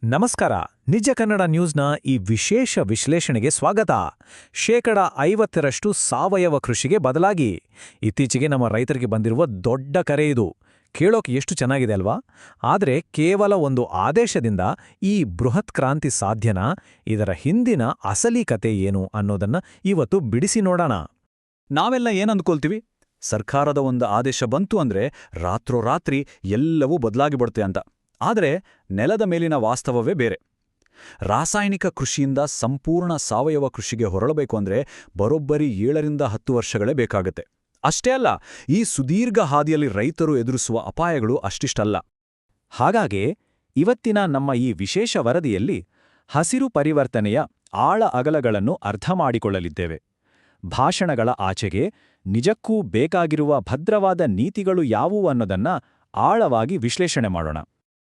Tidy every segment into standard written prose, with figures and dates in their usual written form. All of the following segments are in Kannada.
ನಮಸ್ಕಾರ. ನಿಜ ಕನ್ನಡ ನ್ಯೂಸ್ನ ಈ ವಿಶೇಷ ವಿಶ್ಲೇಷಣೆಗೆ ಸ್ವಾಗತ. 50% ಸಾವಯವ ಕೃಷಿಗೆ ಬದಲಾಗಿ ಇತ್ತೀಚೆಗೆ ನಮ್ಮ ರೈತರಿಗೆ ಬಂದಿರುವ ದೊಡ್ಡ ಕರೆ ಇದು. ಕೇಳೋಕೆ ಎಷ್ಟು ಚೆನ್ನಾಗಿದೆ ಅಲ್ವಾ? ಆದರೆ ಕೇವಲ ಒಂದು ಆದೇಶದಿಂದ ಈ ಬೃಹತ್ ಕ್ರಾಂತಿ ಸಾಧ್ಯನಾ? ಇದರ ಹಿಂದಿನ ಅಸಲಿ ಕತೆ ಏನು ಅನ್ನೋದನ್ನ ಇವತ್ತು ಬಿಡಿಸಿ ನೋಡೋಣ. ನಾವೆಲ್ಲ ಏನಂದ್ಕೊಳ್ತೀವಿ? ಸರ್ಕಾರದ ಒಂದು ಆದೇಶ ಬಂತು ಅಂದ್ರೆ ರಾತ್ರೋರಾತ್ರಿ ಎಲ್ಲವೂ ಬದಲಾಗಿಬಿಡುತ್ತೆ ಅಂತ. ಆದರೆ ನೆಲದ ಮೇಲಿನ ವಾಸ್ತವವೇ ಬೇರೆ. ರಾಸಾಯನಿಕ ಕೃಷಿಯಿಂದ ಸಂಪೂರ್ಣ ಸಾವಯವ ಕೃಷಿಗೆ ಹೊರಳಬೇಕು ಅಂದ್ರೆ ಬರೋಬ್ಬರಿ 7-10 ವರ್ಷಗಳೇ ಬೇಕಾಗುತ್ತೆ. ಅಷ್ಟೇ ಅಲ್ಲ, ಈ ಸುದೀರ್ಘ ಹಾದಿಯಲ್ಲಿ ರೈತರು ಎದುರಿಸುವ ಅಪಾಯಗಳು ಅಷ್ಟಿಷ್ಟಲ್ಲ. ಹಾಗಾಗಿ ಇವತ್ತಿನ ನಮ್ಮ ಈ ವಿಶೇಷ ವರದಿಯಲ್ಲಿ ಹಸಿರು ಪರಿವರ್ತನೆಯ ಆಳ ಅಗಲಗಳನ್ನು ಅರ್ಥ ಮಾಡಿಕೊಳ್ಳಲಿದ್ದೇವೆ. ಭಾಷಣಗಳ ಆಚೆಗೆ ನಿಜಕ್ಕೂ ಬೇಕಾಗಿರುವ ಭದ್ರವಾದ ನೀತಿಗಳು ಯಾವುವು ಅನ್ನೋದನ್ನ ಆಳವಾಗಿ ವಿಶ್ಲೇಷಣೆ ಮಾಡೋಣ.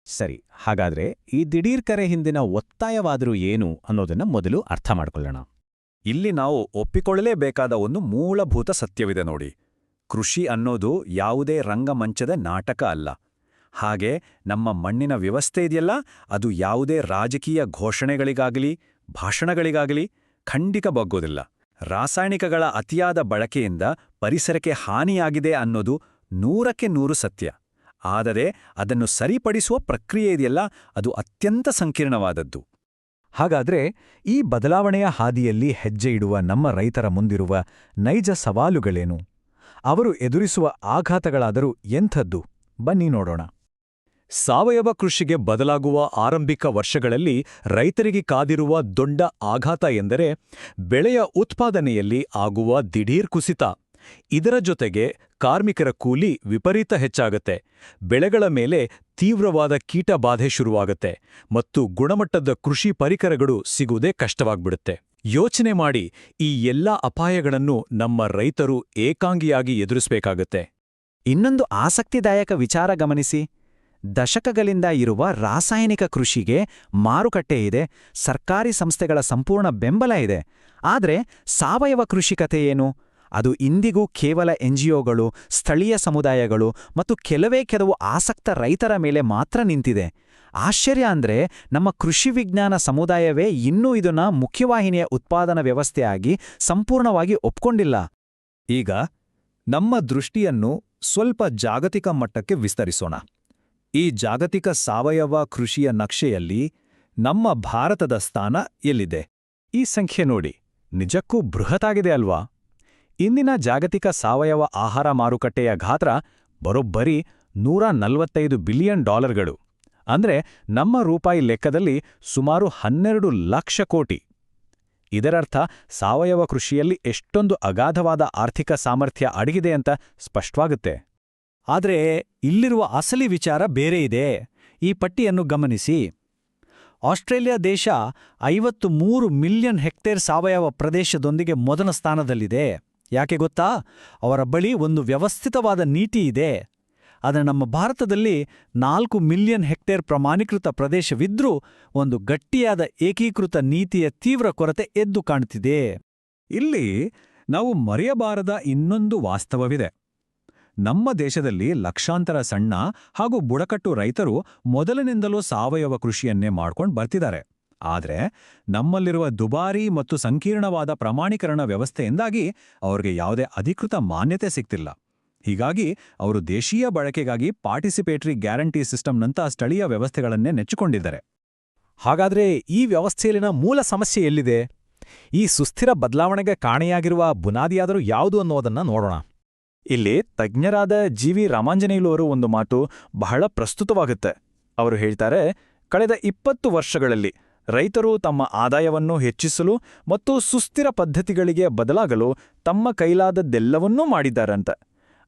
ಸರಿ, ಹಾಗಾದ್ರೆ ಈ ದಿಢೀರ್ ಕರೆ ಹಿಂದಿನ ಒತ್ತಾಯವಾದರೂ ಏನು ಅನ್ನೋದನ್ನ ಮೊದಲು ಅರ್ಥ ಮಾಡ್ಕೊಳ್ಳೋಣ. ಇಲ್ಲಿ ನಾವು ಒಪ್ಪಿಕೊಳ್ಳಲೇಬೇಕಾದ ಒಂದು ಮೂಲಭೂತ ಸತ್ಯವಿದೆ ನೋಡಿ. ಕೃಷಿ ಅನ್ನೋದು ಯಾವುದೇ ರಂಗಮಂಚದ ನಾಟಕ ಅಲ್ಲ. ಹಾಗೆ ನಮ್ಮ ಮಣ್ಣಿನ ವ್ಯವಸ್ಥೆ ಇದೆಯಲ್ಲ, ಅದು ಯಾವುದೇ ರಾಜಕೀಯ ಘೋಷಣೆಗಳಿಗಾಗಲಿ ಭಾಷಣಗಳಿಗಾಗಲಿ ಖಂಡಿತ ಬಗ್ಗೋದಿಲ್ಲ. ರಾಸಾಯನಿಕಗಳ ಅತಿಯಾದ ಬಳಕೆಯಿಂದ ಪರಿಸರಕ್ಕೆ ಹಾನಿಯಾಗಿದೆ ಅನ್ನೋದು 100% ಸತ್ಯ. ಆದರೆ ಅದನ್ನು ಸರಿಪಡಿಸುವ ಪ್ರಕ್ರಿಯೆ ಇದೆಯಲ್ಲ, ಅದು ಅತ್ಯಂತ ಸಂಕೀರ್ಣವಾದದ್ದು. ಹಾಗಾದ್ರೆ ಈ ಬದಲಾವಣೆಯ ಹಾದಿಯಲ್ಲಿ ಹೆಜ್ಜೆ ಇಡುವ ನಮ್ಮ ರೈತರ ಮುಂದಿರುವ ನೈಜ ಸವಾಲುಗಳೇನು? ಅವರು ಎದುರಿಸುವ ಆಘಾತಗಳಾದರೂ ಎಂಥದ್ದು? ಬನ್ನಿ ನೋಡೋಣ. ಸಾವಯವ ಕೃಷಿಗೆ ಬದಲಾಗುವ ಆರಂಭಿಕ ವರ್ಷಗಳಲ್ಲಿ ರೈತರಿಗೆ ಕಾದಿರುವ ದೊಡ್ಡ ಆಘಾತ ಎಂದರೆ ಬೆಳೆಯ ಉತ್ಪಾದನೆಯಲ್ಲಿ ಆಗುವ ದಿಢೀರ್ ಕುಸಿತ. ಇದರ ಜೊತೆಗೆ ಕಾರ್ಮಿಕರ ಕೂಲಿ ವಿಪರೀತ ಹೆಚ್ಚಾಗತ್ತೆ, ಬೆಳೆಗಳ ಮೇಲೆ ತೀವ್ರವಾದ ಕೀಟಬಾಧೆ ಶುರುವಾಗತ್ತೆ ಮತ್ತು ಗುಣಮಟ್ಟದ ಕೃಷಿ ಪರಿಕರಗಳು ಸಿಗುವುದೇ ಕಷ್ಟವಾಗ್ಬಿಡುತ್ತೆ. ಯೋಚನೆ ಮಾಡಿ, ಈ ಎಲ್ಲಾ ಅಪಾಯಗಳನ್ನು ನಮ್ಮ ರೈತರು ಏಕಾಂಗಿಯಾಗಿ ಎದುರಿಸಬೇಕಾಗತ್ತೆ. ಇನ್ನೊಂದು ಆಸಕ್ತಿದಾಯಕ ವಿಚಾರ ಗಮನಿಸಿ. ದಶಕಗಳಿಂದ ಇರುವ ರಾಸಾಯನಿಕ ಕೃಷಿಗೆ ಮಾರುಕಟ್ಟೆ ಇದೆ, ಸರ್ಕಾರಿ ಸಂಸ್ಥೆಗಳ ಸಂಪೂರ್ಣ ಬೆಂಬಲ ಇದೆ. ಆದರೆ ಸಾವಯವ ಕೃಷಿ ಕಥೆ ಏನು? ಅದು ಇಂದಿಗೂ ಕೇವಲ NGOಗಳು, ಸ್ಥಳೀಯ ಸಮುದಾಯಗಳು ಮತ್ತು ಕೆಲವು ಆಸಕ್ತ ರೈತರ ಮೇಲೆ ಮಾತ್ರ ನಿಂತಿದೆ. ಆಶ್ಚರ್ಯ ಅಂದ್ರೆ ನಮ್ಮ ಕೃಷಿ ವಿಜ್ಞಾನ ಸಮುದಾಯವೇ ಇನ್ನೂ ಇದನ್ನ ಮುಖ್ಯವಾಹಿನಿಯ ಉತ್ಪಾದನಾ ವ್ಯವಸ್ಥೆಯಾಗಿ ಸಂಪೂರ್ಣವಾಗಿ ಒಪ್ಕೊಂಡಿಲ್ಲ. ಈಗ ನಮ್ಮ ದೃಷ್ಟಿಯನ್ನು ಸ್ವಲ್ಪ ಜಾಗತಿಕ ಮಟ್ಟಕ್ಕೆ ವಿಸ್ತರಿಸೋಣ. ಈ ಜಾಗತಿಕ ಸಾವಯವ ಕೃಷಿಯ ನಕ್ಷೆಯಲ್ಲಿ ನಮ್ಮ ಭಾರತದ ಸ್ಥಾನ ಎಲ್ಲಿದೆ? ಈ ಸಂಖ್ಯೆ ನೋಡಿ, ನಿಜಕ್ಕೂ ಬೃಹತ್ತಾಗಿದೆ ಅಲ್ವಾ? ಇಂದಿನ ಜಾಗತಿಕ ಸಾವಯವ ಆಹಾರ ಮಾರುಕಟ್ಟೆಯ ಗಾತ್ರ ಬರೋಬ್ಬರಿ $145 ಬಿಲಿಯನ್. ಅಂದ್ರೆ ನಮ್ಮ ರೂಪಾಯಿ ಲೆಕ್ಕದಲ್ಲಿ ಸುಮಾರು 12 ಲಕ್ಷ ಕೋಟಿ. ಇದರರ್ಥ ಸಾವಯವ ಕೃಷಿಯಲ್ಲಿ ಎಷ್ಟೊಂದು ಅಗಾಧವಾದ ಆರ್ಥಿಕ ಸಾಮರ್ಥ್ಯ ಅಡಗಿದೆ ಅಂತ ಸ್ಪಷ್ಟವಾಗುತ್ತೆ. ಆದರೆ ಇಲ್ಲಿರುವ ಅಸಲಿ ವಿಚಾರ ಬೇರೆ ಇದೆ. ಈ ಪಟ್ಟಿಯನ್ನು ಗಮನಿಸಿ. ಆಸ್ಟ್ರೇಲಿಯಾ ದೇಶ 53 ಮಿಲಿಯನ್ ಹೆಕ್ಟೇರ್ ಸಾವಯವ ಪ್ರದೇಶದೊಂದಿಗೆ ಮೊದಲ ಸ್ಥಾನದಲ್ಲಿದೆ. ಯಾಕೆ ಗೊತ್ತಾ? ಅವರ ಬಳಿ ಒಂದು ವ್ಯವಸ್ಥಿತವಾದ ನೀತಿ ಇದೆ. ಆದರೆ ನಮ್ಮ ಭಾರತದಲ್ಲಿ 4 ಮಿಲಿಯನ್ ಹೆಕ್ಟೇರ್ ಪ್ರಮಾಣೀಕೃತ ಪ್ರದೇಶವಿದ್ರೂ ಒಂದು ಗಟ್ಟಿಯಾದ ಏಕೀಕೃತ ನೀತಿಯ ತೀವ್ರ ಕೊರತೆ ಎದ್ದು ಕಾಣುತ್ತಿದೆ. ಇಲ್ಲಿ ನಾವು ಮರೆಯಬಾರದ ಇನ್ನೊಂದು ವಾಸ್ತವವಿದೆ. ನಮ್ಮ ದೇಶದಲ್ಲಿ ಲಕ್ಷಾಂತರ ಸಣ್ಣ ಹಾಗೂ ಬುಡಕಟ್ಟು ರೈತರು ಮೊದಲಿನಿಂದಲೂ ಸಾವಯವ ಕೃಷಿಯನ್ನೇ ಮಾಡ್ಕೊಂಡು ಬರ್ತಿದ್ದಾರೆ. ಆದರೆ ನಮ್ಮಲ್ಲಿರುವ ದುಬಾರಿ ಮತ್ತು ಸಂಕೀರ್ಣವಾದ ಪ್ರಮಾಣೀಕರಣ ವ್ಯವಸ್ಥೆಯಿಂದಾಗಿ ಅವ್ರಿಗೆ ಯಾವುದೇ ಅಧಿಕೃತ ಮಾನ್ಯತೆ ಸಿಗ್ತಿಲ್ಲ. ಹೀಗಾಗಿ ಅವರು ದೇಶೀಯ ಬಳಕೆಗಾಗಿ ಪಾರ್ಟಿಸಿಪೇಟರಿ ಗ್ಯಾರಂಟಿ ಸಿಸ್ಟಮ್ನಂಥ ಸ್ಥಳೀಯ ವ್ಯವಸ್ಥೆಗಳನ್ನೇ ನೆಚ್ಚಿಕೊಂಡಿದ್ದಾರೆ. ಹಾಗಾದ್ರೆ ಈ ವ್ಯವಸ್ಥೆಯಲ್ಲಿನ ಮೂಲ ಸಮಸ್ಯೆ ಎಲ್ಲಿದೆ? ಈ ಸುಸ್ಥಿರ ಬದಲಾವಣೆಗೆ ಕಾಣೆಯಾಗಿರುವ ಬುನಾದಿಯಾದರೂ ಯಾವುದು ಅನ್ನೋದನ್ನ ನೋಡೋಣ. ಇಲ್ಲಿ ತಜ್ಞರಾದ GV ರಾಮಾಂಜನೇಯುಲವರು ಒಂದು ಮಾತು ಬಹಳ ಪ್ರಸ್ತುತವಾಗುತ್ತೆ. ಅವರು ಹೇಳ್ತಾರೆ, ಕಳೆದ 20 ವರ್ಷಗಳಲ್ಲಿ ರೈತರು ತಮ್ಮ ಆದಾಯವನ್ನು ಹೆಚ್ಚಿಸಲು ಮತ್ತು ಸುಸ್ಥಿರ ಪದ್ಧತಿಗಳಿಗೆ ಬದಲಾಗಲು ತಮ್ಮ ಕೈಲಾದದ್ದೆಲ್ಲವನ್ನೂ ಮಾಡಿದ್ದಾರಂತೆ.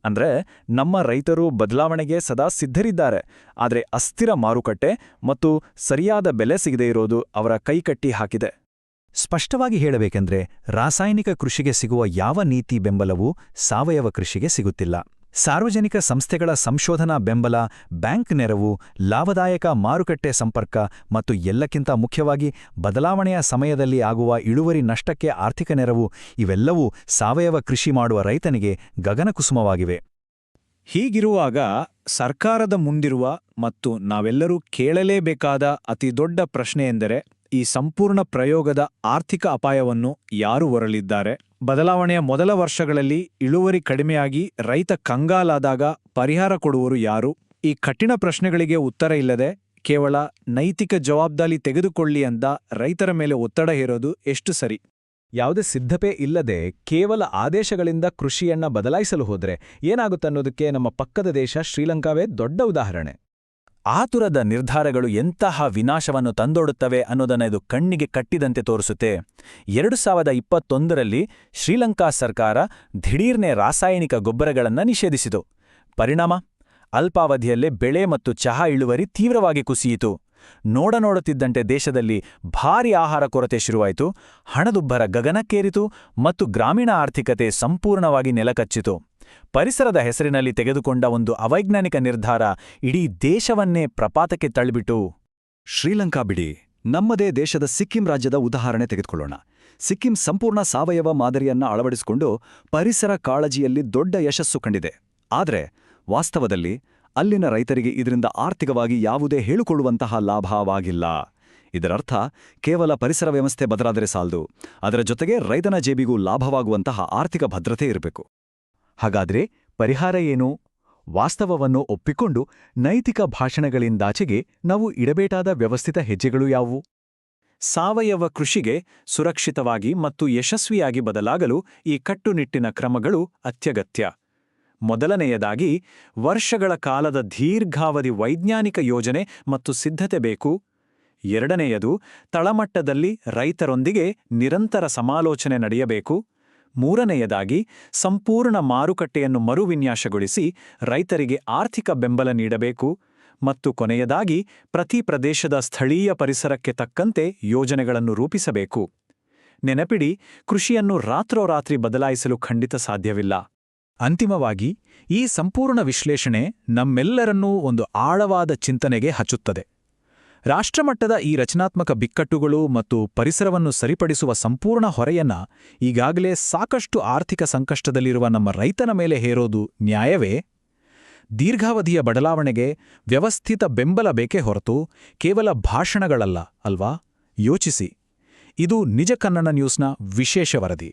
ಅಂದ್ರೆ ನಮ್ಮ ರೈತರು ಬದಲಾವಣೆಗೆ ಸದಾ ಸಿದ್ಧರಿದ್ದಾರೆ. ಆದರೆ ಅಸ್ಥಿರ ಮಾರುಕಟ್ಟೆ ಮತ್ತು ಸರಿಯಾದ ಬೆಲೆ ಸಿಗದೇ ಇರೋದು ಅವರ ಕೈಕಟ್ಟಿ ಹಾಕಿದೆ. ಸ್ಪಷ್ಟವಾಗಿ ಹೇಳಬೇಕೆಂದ್ರೆ ರಾಸಾಯನಿಕ ಕೃಷಿಗೆ ಸಿಗುವ ಯಾವ ನೀತಿ ಬೆಂಬಲವೂ ಸಾವಯವ ಕೃಷಿಗೆ ಸಿಗುತ್ತಿಲ್ಲ. ಸಾರ್ವಜನಿಕ ಸಂಸ್ಥೆಗಳ ಸಂಶೋಧನಾ ಬೆಂಬಲ, ಬ್ಯಾಂಕ್ ನೆರವು, ಲಾಭದಾಯಕ ಮಾರುಕಟ್ಟೆ ಸಂಪರ್ಕ ಮತ್ತು ಎಲ್ಲಕ್ಕಿಂತ ಮುಖ್ಯವಾಗಿ ಬದಲಾವಣೆಯ ಸಮಯದಲ್ಲಿ ಆಗುವ ಇಳುವರಿ ನಷ್ಟಕ್ಕೆ ಆರ್ಥಿಕ ನೆರವು, ಇವೆಲ್ಲವೂ ಸಾವಯವ ಕೃಷಿ ಮಾಡುವ ರೈತನಿಗೆ ಗಗನಕುಸುಮವಾಗಿವೆ. ಹೀಗಿರುವಾಗ ಸರ್ಕಾರದ ಮುಂದಿರುವ ಮತ್ತು ನಾವೆಲ್ಲರೂ ಕೇಳಲೇಬೇಕಾದ ಅತಿದೊಡ್ಡ ಪ್ರಶ್ನೆ ಎಂದರೆ ಈ ಸಂಪೂರ್ಣ ಪ್ರಯೋಗದ ಆರ್ಥಿಕ ಅಪಾಯವನ್ನು ಯಾರು ಹೊರಲಿದ್ದಾರೆ? ಬದಲಾವಣೆಯ ಮೊದಲ ವರ್ಷಗಳಲ್ಲಿ ಇಳುವರಿ ಕಡಿಮೆಯಾಗಿ ರೈತ ಕಂಗಾಲಾದಾಗ ಪರಿಹಾರ ಕೊಡುವರು ಯಾರು? ಈ ಕಠಿಣ ಪ್ರಶ್ನೆಗಳಿಗೆ ಉತ್ತರ ಇಲ್ಲದೆ ಕೇವಲ ನೈತಿಕ ಜವಾಬ್ದಾರಿ ತೆಗೆದುಕೊಳ್ಳಿ ಅಂತ ರೈತರ ಮೇಲೆ ಒತ್ತಡ ಹೇರೋದು ಎಷ್ಟು ಸರಿ? ಯಾವುದೇ ಸಿದ್ಧತೆ ಇಲ್ಲದೆ ಕೇವಲ ಆದೇಶಗಳಿಂದ ಕೃಷಿಯನ್ನ ಬದಲಾಯಿಸಲು ಹೋದ್ರೆ ಏನಾಗುತ್ತನ್ನೋದಕ್ಕೆ ನಮ್ಮ ಪಕ್ಕದ ದೇಶ ಶ್ರೀಲಂಕಾವೇ ದೊಡ್ಡ ಉದಾಹರಣೆ. ಆತುರದ ನಿರ್ಧಾರಗಳು ಎಂತಹ ವಿನಾಶವನ್ನು ತಂದೊಡುತ್ತವೆ ಅನ್ನೋದನ್ನ ಇದು ಕಣ್ಣಿಗೆ ಕಟ್ಟಿದಂತೆ ತೋರಿಸುತ್ತೆ. 2021ರಲ್ಲಿ ಶ್ರೀಲಂಕಾ ಸರ್ಕಾರ ದಿಢೀರ್ನೆ ರಾಸಾಯನಿಕ ಗೊಬ್ಬರಗಳನ್ನು ನಿಷೇಧಿಸಿತು. ಪರಿಣಾಮ ಅಲ್ಪಾವಧಿಯಲ್ಲೇ ಬೆಳೆ ಮತ್ತು ಚಹಾ ಇಳುವರಿ ತೀವ್ರವಾಗಿ ಕುಸಿಯಿತು. ನೋಡುತ್ತಿದ್ದಂತೆ ದೇಶದಲ್ಲಿ ಭಾರೀ ಆಹಾರ ಕೊರತೆ ಶುರುವಾಯಿತು, ಹಣದುಬ್ಬರ ಗಗನಕ್ಕೇರಿತು ಮತ್ತು ಗ್ರಾಮೀಣ ಆರ್ಥಿಕತೆ ಸಂಪೂರ್ಣವಾಗಿ ನೆಲಕಚ್ಚಿತು. ಪರಿಸರದ ಹೆಸರಿನಲ್ಲಿ ತೆಗೆದುಕೊಂಡ ಒಂದು ಅವೈಜ್ಞಾನಿಕ ನಿರ್ಧಾರ ಇಡೀ ದೇಶವನ್ನೇ ಪ್ರಪಾತಕ್ಕೆ ತಳ್ಳಿಬಿಟ್ಟು. ಶ್ರೀಲಂಕಾ ಬಿಡಿ, ನಮ್ಮದೇ ದೇಶದ ಸಿಕ್ಕಿಂ ರಾಜ್ಯದ ಉದಾಹರಣೆ ತೆಗೆದುಕೊಳ್ಳೋಣ. ಸಿಕ್ಕಿಂ ಸಂಪೂರ್ಣ ಸಾವಯವ ಮಾದರಿಯನ್ನ ಅಳವಡಿಸಿಕೊಂಡು ಪರಿಸರ ಕಾಳಜಿಯಲ್ಲಿ ದೊಡ್ಡ ಯಶಸ್ಸು ಕಂಡಿದೆ. ಆದರೆ ವಾಸ್ತವದಲ್ಲಿ ಅಲ್ಲಿನ ರೈತರಿಗೆ ಇದರಿಂದ ಆರ್ಥಿಕವಾಗಿ ಯಾವುದೇ ಹೇಳಿಕೊಳ್ಳುವಂತಹ ಲಾಭವಾಗಿಲ್ಲ. ಇದರರ್ಥ ಕೇವಲ ಪರಿಸರ ವ್ಯವಸ್ಥೆ ಬದಲಾದರೆ ಸಾಲದು, ಅದರ ಜೊತೆಗೆ ರೈತನ ಜೇಬಿಗೂ ಲಾಭವಾಗುವಂತಹ ಆರ್ಥಿಕ ಭದ್ರತೆ ಇರಬೇಕು. ಹಾಗಾದ್ರೆ ಪರಿಹಾರ ಏನು? ವಾಸ್ತವವನ್ನು ಒಪ್ಪಿಕೊಂಡು ನೈತಿಕ ಭಾಷಣಗಳಿಂದಾಚೆಗೆ ನಾವು ಇಡಬೇಕಾದ ವ್ಯವಸ್ಥಿತ ಹೆಜ್ಜೆಗಳು ಯಾವುವು? ಸಾವಯವ ಕೃಷಿಗೆ ಸುರಕ್ಷಿತವಾಗಿ ಮತ್ತು ಯಶಸ್ವಿಯಾಗಿ ಬದಲಾಗಲು ಈ ಕಟ್ಟುನಿಟ್ಟಿನ ಕ್ರಮಗಳು ಅತ್ಯಗತ್ಯ. ಮೊದಲನೆಯದಾಗಿ, ವರ್ಷಗಳ ಕಾಲದ ದೀರ್ಘಾವಧಿ ವೈಜ್ಞಾನಿಕ ಯೋಜನೆ ಮತ್ತು ಸಿದ್ಧತೆ ಬೇಕು. ಎರಡನೆಯದು, ತಳಮಟ್ಟದಲ್ಲಿ ರೈತರೊಂದಿಗೆ ನಿರಂತರ ಸಮಾಲೋಚನೆ ನಡೆಯಬೇಕು. ಮೂರನೆಯದಾಗಿ, ಸಂಪೂರ್ಣ ಮಾರುಕಟ್ಟೆಯನ್ನು ಮರುವಿನ್ಯಾಸಗೊಳಿಸಿ ರೈತರಿಗೆ ಆರ್ಥಿಕ ಬೆಂಬಲ ನೀಡಬೇಕು. ಮತ್ತು ಕೊನೆಯದಾಗಿ, ಪ್ರತಿ ಪ್ರದೇಶದ ಸ್ಥಳೀಯ ಪರಿಸರಕ್ಕೆ ತಕ್ಕಂತೆ ಯೋಜನೆಗಳನ್ನು ರೂಪಿಸಬೇಕು. ನೆನಪಿಡಿ, ಕೃಷಿಯನ್ನು ರಾತ್ರೋರಾತ್ರಿ ಬದಲಾಯಿಸಲು ಖಂಡಿತ ಸಾಧ್ಯವಿಲ್ಲ. ಅಂತಿಮವಾಗಿ ಈ ಸಂಪೂರ್ಣ ವಿಶ್ಲೇಷಣೆ ನಮ್ಮೆಲ್ಲರನ್ನೂ ಒಂದು ಆಳವಾದ ಚಿಂತನೆಗೆ ಹಚ್ಚುತ್ತದೆ. ರಾಷ್ಟ್ರಮಟ್ಟದ ಈ ರಚನಾತ್ಮಕ ಬಿಕ್ಕಟ್ಟುಗಳು ಮತ್ತು ಪರಿಸರವನ್ನು ಸರಿಪಡಿಸುವ ಸಂಪೂರ್ಣ ಹೊರೆಯನ್ನ ಈಗಾಗಲೇ ಸಾಕಷ್ಟು ಆರ್ಥಿಕ ಸಂಕಷ್ಟದಲ್ಲಿರುವ ನಮ್ಮ ರೈತನ ಮೇಲೆ ಹೇರೋದು ನ್ಯಾಯವೇ? ದೀರ್ಘಾವಧಿಯ ಬದಲಾವಣೆಗೆ ವ್ಯವಸ್ಥಿತ ಬೆಂಬಲ ಬೇಕೇ ಹೊರತು ಕೇವಲ ಭಾಷಣಗಳಲ್ಲ ಅಲ್ವಾ? ಯೋಚಿಸಿ. ಇದು ನಿಜ ಕನ್ನಡ ನ್ಯೂಸ್ನ ವಿಶೇಷ ವರದಿ.